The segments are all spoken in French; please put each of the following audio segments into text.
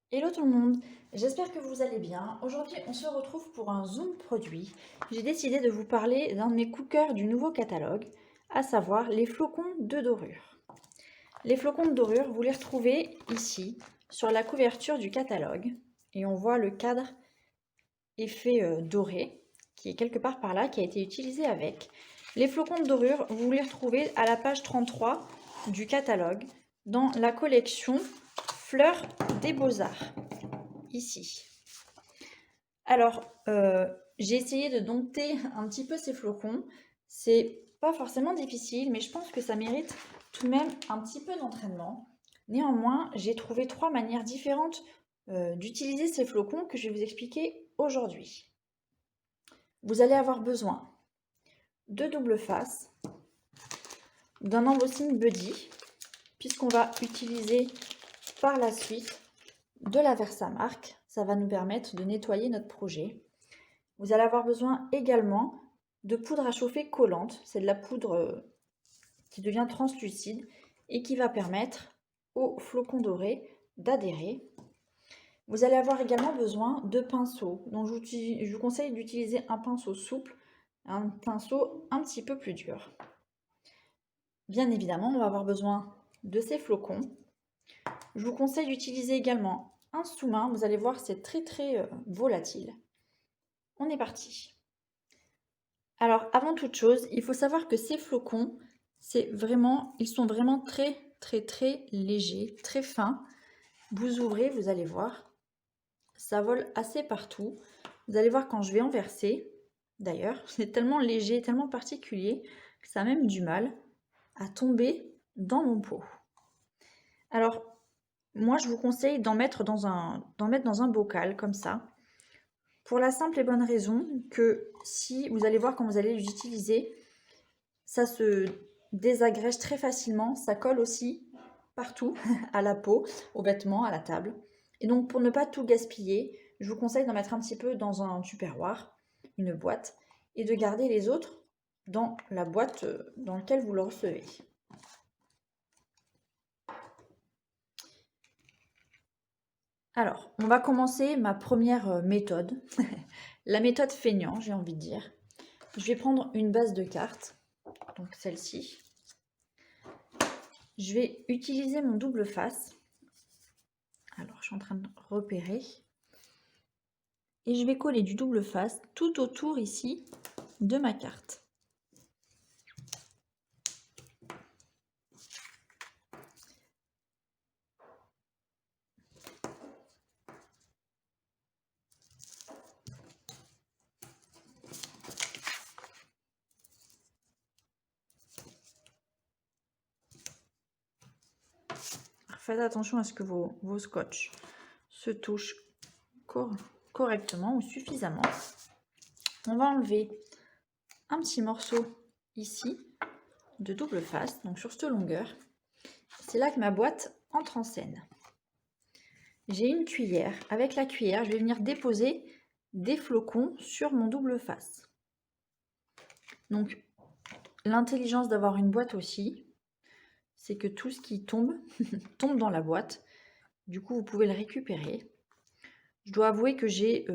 Hello tout le monde, j'espère que vous allez bien. Aujourd'hui, on se retrouve pour un Zoom produit. J'ai décidé de vous parler d'un de mes coups de cœur du nouveau catalogue, à savoir les flocons de dorure. Les flocons de dorure, vous les retrouvez ici, sur la couverture du catalogue. Et on voit le cadre effet doré, qui est quelque part par là, qui a été utilisé avec. Les flocons de dorure, vous les retrouvez à la page 33 du catalogue, dans la collection Fleurs des Beaux-Arts. Ici. Alors, j'ai essayé de dompter un petit peu ces flocons. C'est pas forcément difficile, mais je pense que ça mérite tout de même un petit peu d'entraînement. Néanmoins, j'ai trouvé 3 manières différentes d'utiliser ces flocons que je vais vous expliquer aujourd'hui. Vous allez avoir besoin de double face, d'un embossing buddy, puisqu'on va utiliser par la suite de la Versamark. Ça va nous permettre de nettoyer notre projet. Vous allez avoir besoin également de poudre à chauffer collante. C'est de la poudre qui devient translucide et qui va permettre aux flocons dorés d'adhérer. Vous allez avoir également besoin de pinceaux. Donc je vous conseille d'utiliser un pinceau souple, un pinceau un petit peu plus dur. Bien évidemment, on va avoir besoin de ces flocons. Je vous conseille d'utiliser également un sous-main. Vous allez voir, c'est très volatile. On est parti. Alors, avant toute chose, il faut savoir que ces flocons, ils sont vraiment très légers, très fins. Vous ouvrez, vous allez voir, ça vole assez partout. Vous allez voir quand je vais en verser, d'ailleurs, c'est tellement léger, tellement particulier, que ça a même du mal à tomber dans mon pot. Alors, moi, je vous conseille d'en mettre dans un bocal, comme ça, pour la simple et bonne raison que si vous allez voir quand vous allez les utiliser, ça se désagrège très facilement, ça colle aussi partout, à la peau, aux vêtements, à la table. Et donc pour ne pas tout gaspiller, je vous conseille d'en mettre un petit peu dans un tupperware, une boîte, et de garder les autres dans la boîte dans laquelle vous le recevez. Alors, on va commencer ma première méthode, la méthode feignant, j'ai envie de dire. Je vais prendre une base de cartes, donc celle-ci. Je vais utiliser mon double face. Alors, je suis en train de repérer. Et je vais coller du double face tout autour ici de ma carte. Faites attention à ce que vos scotch se touchent correctement ou suffisamment. On va enlever un petit morceau ici de double face, donc sur cette longueur. C'est là que ma boîte entre en scène. J'ai une cuillère. Avec la cuillère, je vais venir déposer des flocons sur mon double face. Donc, l'intelligence d'avoir une boîte aussi, c'est que tout ce qui tombe, tombe dans la boîte. Du coup, vous pouvez le récupérer. Je dois avouer que j'ai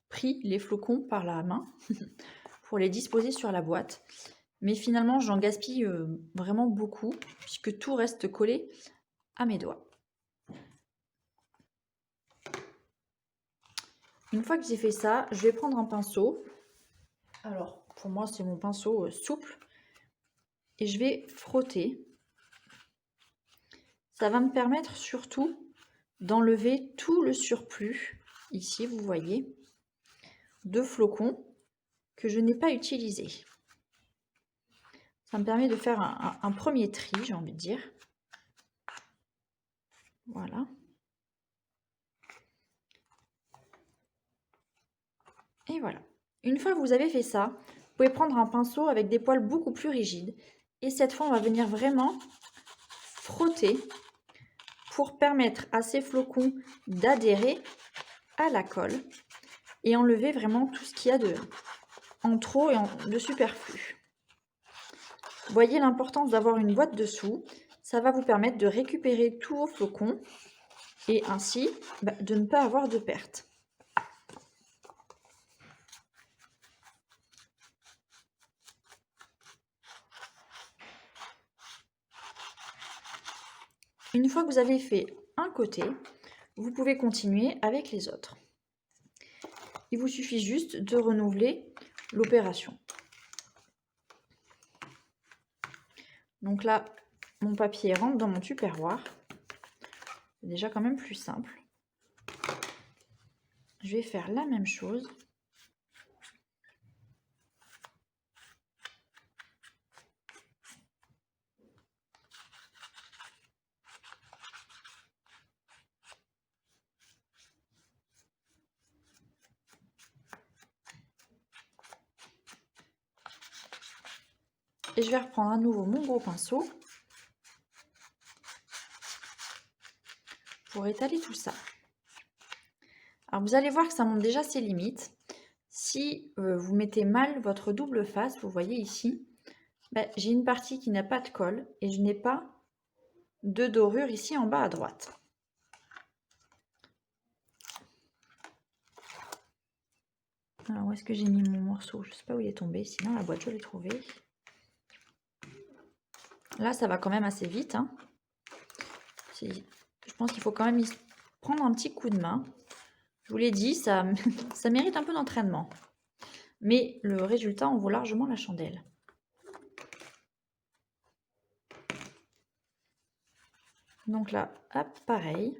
pris les flocons par la main pour les disposer sur la boîte. Mais finalement, j'en gaspille vraiment beaucoup puisque tout reste collé à mes doigts. Une fois que j'ai fait ça, je vais prendre un pinceau. Alors, pour moi, c'est mon pinceau souple. Et je vais frotter. Ça va me permettre surtout d'enlever tout le surplus, ici, vous voyez, de flocons que je n'ai pas utilisés. Ça me permet de faire un premier tri, j'ai envie de dire. Voilà. Et voilà. Une fois que vous avez fait ça, vous pouvez prendre un pinceau avec des poils beaucoup plus rigides. Et cette fois, on va venir vraiment frotter pour permettre à ces flocons d'adhérer à la colle et enlever vraiment tout ce qu'il y a en trop et de superflu. Voyez l'importance d'avoir une boîte dessous. Ça va vous permettre de récupérer tous vos flocons et ainsi de ne pas avoir de perte. Une fois que vous avez fait un côté, vous pouvez continuer avec les autres. Il vous suffit juste de renouveler l'opération. Donc là, mon papier rentre dans mon tupperware. C'est déjà quand même plus simple. Je vais faire la même chose. Et je vais reprendre à nouveau mon gros pinceau pour étaler tout ça. Alors vous allez voir que ça montre déjà ses limites. Si vous mettez mal votre double face, vous voyez ici, j'ai une partie qui n'a pas de colle et je n'ai pas de dorure ici en bas à droite. Alors où est-ce que j'ai mis mon morceau? Je ne sais pas où il est tombé, sinon la boîte je l'ai trouvé. Là ça va quand même assez vite. Hein. Je pense qu'il faut quand même y prendre un petit coup de main. Je vous l'ai dit, ça mérite un peu d'entraînement. Mais le résultat en vaut largement la chandelle. Donc là, hop, pareil.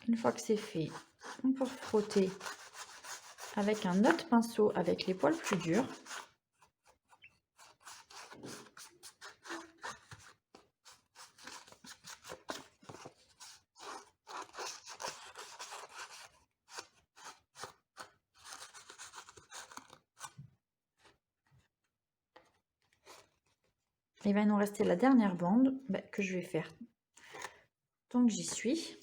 Une fois que c'est fait, on peut frotter avec un autre pinceau avec les poils plus durs. Il va nous rester la dernière bande que je vais faire tant que j'y suis.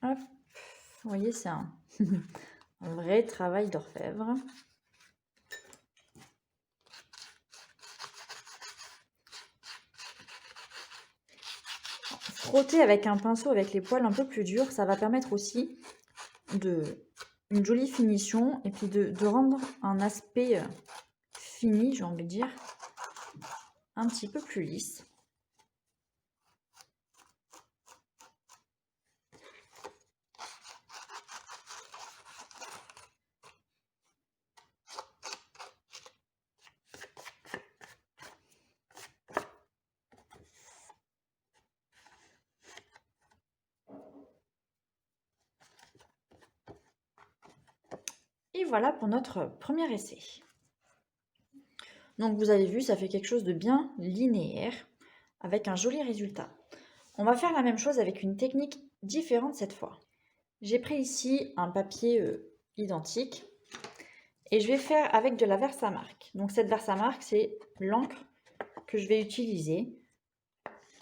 Hop. Vous voyez, c'est un vrai travail d'orfèvre. Frotter avec un pinceau avec les poils un peu plus durs, ça va permettre aussi une jolie finition et puis de rendre un aspect fini, j'ai envie de dire, un petit peu plus lisse. Et voilà pour notre premier essai. Donc vous avez vu, ça fait quelque chose de bien linéaire, avec un joli résultat. On va faire la même chose avec une technique différente cette fois. J'ai pris ici un papier identique et je vais faire avec de la Versamark. Donc cette Versamark, c'est l'encre que je vais utiliser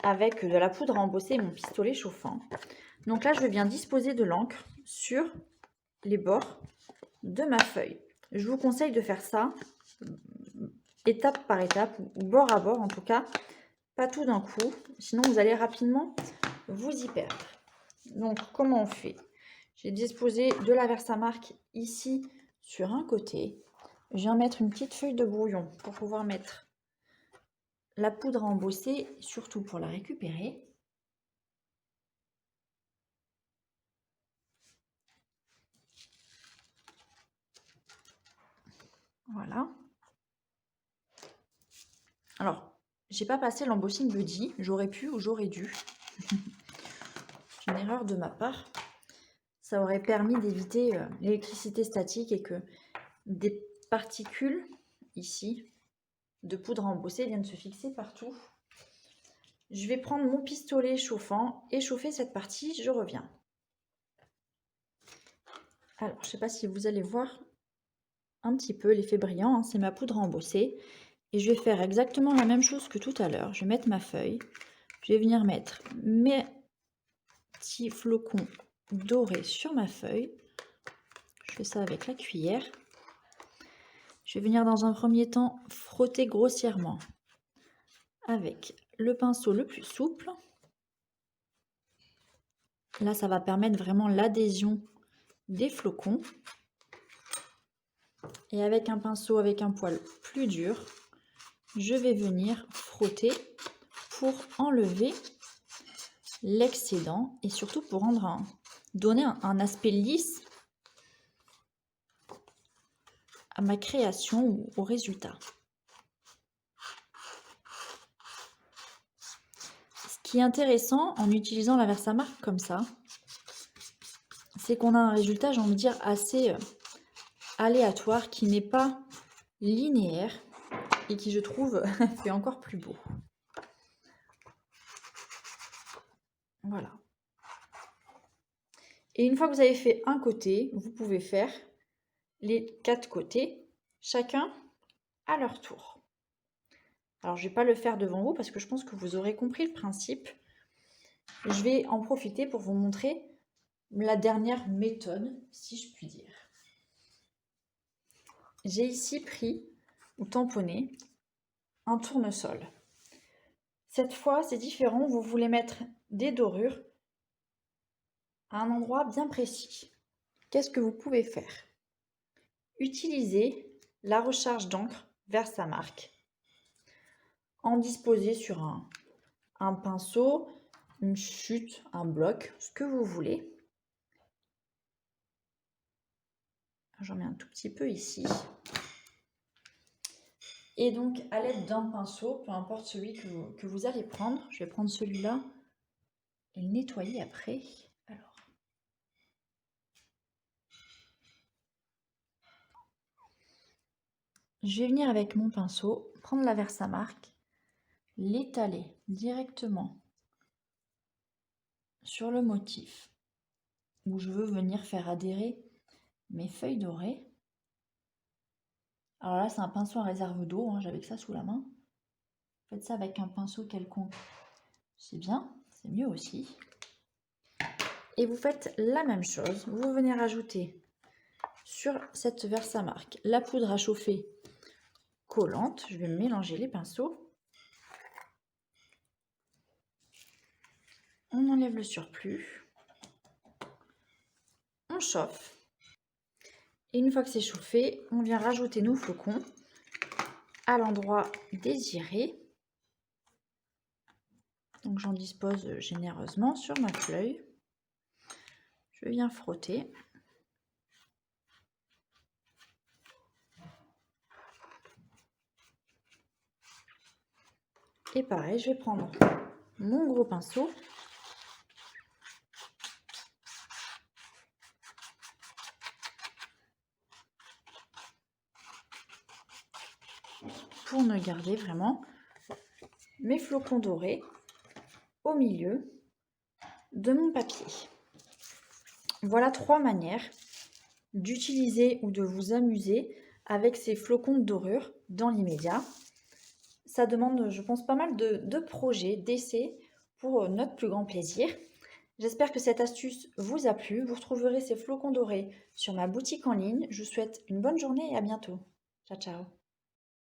avec de la poudre à embosser et mon pistolet chauffant. Donc là, je vais bien disposer de l'encre sur les bords de ma feuille. Je vous conseille de faire ça étape par étape ou bord à bord en tout cas, pas tout d'un coup, sinon vous allez rapidement vous y perdre. Donc comment on fait? J'ai disposé de la Versamark ici sur un côté. Je viens mettre une petite feuille de brouillon pour pouvoir mettre la poudre à embosser, surtout pour la récupérer. Voilà. Alors, j'ai pas passé l'embossing buddy, j'aurais pu ou j'aurais dû. C'est une erreur de ma part. Ça aurait permis d'éviter l'électricité statique et que des particules ici de poudre à embosser viennent se fixer partout. Je vais prendre mon pistolet chauffant et chauffer cette partie, je reviens. Alors, je ne sais pas si vous allez voir un petit peu l'effet brillant, hein, c'est ma poudre embossée. Et je vais faire exactement la même chose que tout à l'heure. Je vais mettre ma feuille, je vais venir mettre mes petits flocons dorés sur ma feuille. Je fais ça avec la cuillère. Je vais venir dans un premier temps frotter grossièrement avec le pinceau le plus souple. Là, ça va permettre vraiment l'adhésion des flocons. Et avec un pinceau avec un poil plus dur, je vais venir frotter pour enlever l'excédent et surtout pour donner un aspect lisse à ma création ou au résultat. Ce qui est intéressant en utilisant la Versamark comme ça, c'est qu'on a un résultat, j'ai envie de dire, assez aléatoire, qui n'est pas linéaire et qui, je trouve, fait encore plus beau. Voilà. Et une fois que vous avez fait un côté, vous pouvez faire les 4 côtés, chacun à leur tour. Alors, je ne vais pas le faire devant vous parce que je pense que vous aurez compris le principe. Je vais en profiter pour vous montrer la dernière méthode, si je puis dire. J'ai ici pris ou tamponné un tournesol. Cette fois, c'est différent, vous voulez mettre des dorures à un endroit bien précis. Qu'est-ce que vous pouvez faire? Utilisez la recharge d'encre Versamark. En disposer sur un pinceau, une chute, un bloc, ce que vous voulez. J'en mets un tout petit peu ici. Et donc, à l'aide d'un pinceau, peu importe celui que vous allez prendre, je vais prendre celui-là et le nettoyer après. Alors, je vais venir avec mon pinceau, prendre la Versamark, l'étaler directement sur le motif où je veux venir faire adhérer mes feuilles dorées. Alors là, c'est un pinceau à réserve d'eau, hein, j'avais que ça sous la main. Faites ça avec un pinceau quelconque, c'est bien, c'est mieux aussi. Et vous faites la même chose, vous venez rajouter sur cette Versamark la poudre à chauffer collante. Je vais mélanger les pinceaux. On enlève le surplus. On chauffe. Et une fois que c'est chauffé, on vient rajouter nos flocons à l'endroit désiré. Donc j'en dispose généreusement sur ma feuille. Je viens frotter. Et pareil, je vais prendre mon gros pinceau pour ne garder vraiment mes flocons dorés au milieu de mon papier. Voilà 3 manières d'utiliser ou de vous amuser avec ces flocons de dorure dans l'immédiat. Ça demande, je pense, pas mal de projets, d'essais pour notre plus grand plaisir. J'espère que cette astuce vous a plu. Vous retrouverez ces flocons dorés sur ma boutique en ligne. Je vous souhaite une bonne journée et à bientôt. Ciao, ciao.